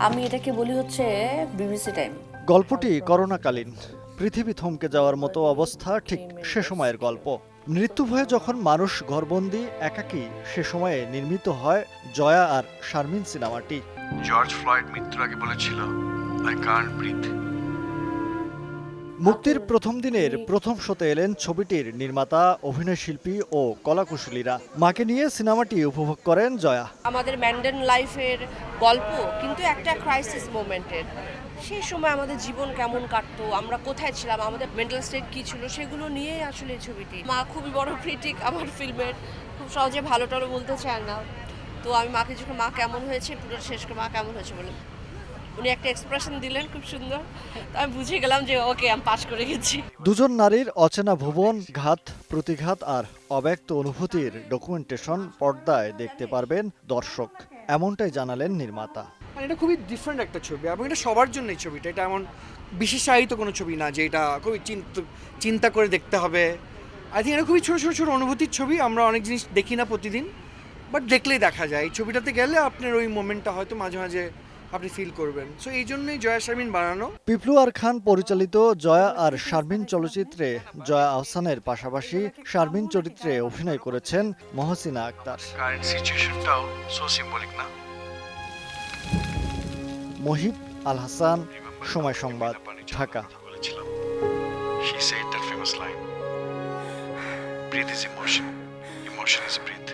আমি এটাকে বলি হচ্ছে বিবিসি টাইম। গল্পটি করোনাকালীন পৃথিবী থমকে যাওয়ার মতো অবস্থা, ঠিক সে সময়ের গল্প। মৃত্যু ভয়ে যখন মানুষ ঘরবন্দি একাকী, সে সময়ে নির্মিত হয় জয়া আর শারমিন সিনেমাটি। জর্জ ফ্লয়েড মৃত্যুর আগে বলেছিল, আই কান্ট ব্রিথ। মুক্তির প্রথম দিনের প্রথম শোতে এলেন ছবিটির নির্মাতা, অভিনয়শিল্পী ও কলাকুশলীরা। মাকে নিয়ে সিনেমাটি উপভোগ করেন জয়া। আমাদের ম্যান্ডেন লাইফের গল্প, কিন্তু একটা ক্রাইসিস মোমেন্টের। সেই সময় আমাদের জীবন কেমন কাটতো, আমরা কোথায় ছিলাম, আমাদের মেন্টাল স্টেট কী ছিল, সেগুলো নিয়েই আসলে এই ছবিটি। মা খুবই বড় ক্রিটিক আমার ফিল্মের, খুব সহজে ভালো টালো বলতে চায় না। তো আমি মাকে যখন মা কেমন হয়েছে পুরো শেষ করে মা কেমন হয়েছে বলে উনি একটা এক্সপ্রেশন দিলেন খুব সুন্দর, তো আমি বুঝে গেলাম যে ওকে আমি পাস করে গেছি। দুজন নারীর অচেনা ভুবন, ঘাত প্রতিঘাত আর অব্যক্ত অনুভূতির ডকুমেন্টেশন পর্দায় দেখতে পারবেন দর্শক, এমনটাই জানালেন নির্মাতা। মানে এটা খুবই ডিফারেন্ট একটা ছবি এবং এটা সবার জন্য এই ছবিটা। এটা এমন বিশেষায়িত কোনো ছবি না যে এটা খুবই চিন্তা করে দেখতে হবে। আই থিঙ্ক এটা খুবই ছোটো ছোটো ছোটো অনুভূতির ছবি। আমরা অনেক জিনিস দেখি না প্রতিদিন, বাট দেখলেই দেখা যায়। এই ছবিটাতে গেলে আপনার ওই মোমেন্টটা হয়তো মাঝে মাঝে আপনি ফিল করবেন। সো এই জন্যই জয়া শারমিন বানানো। পিপলু আর খান পরিচালিত জয়া আর শারমিন চলচ্চিত্রে জয়া আহসানের পাশাপাশি শারমিন চরিত্রে অভিনয় করেছেন মহসিনা আক্তার। কারেন্ট সিচুয়েশনটাও সো সিম্বলিক না? মহিব আল হাসান, সময় সংবাদ, ঢাকা। বলেছিলাম, she said that famous line, breathe is emotion, emotion is breathe.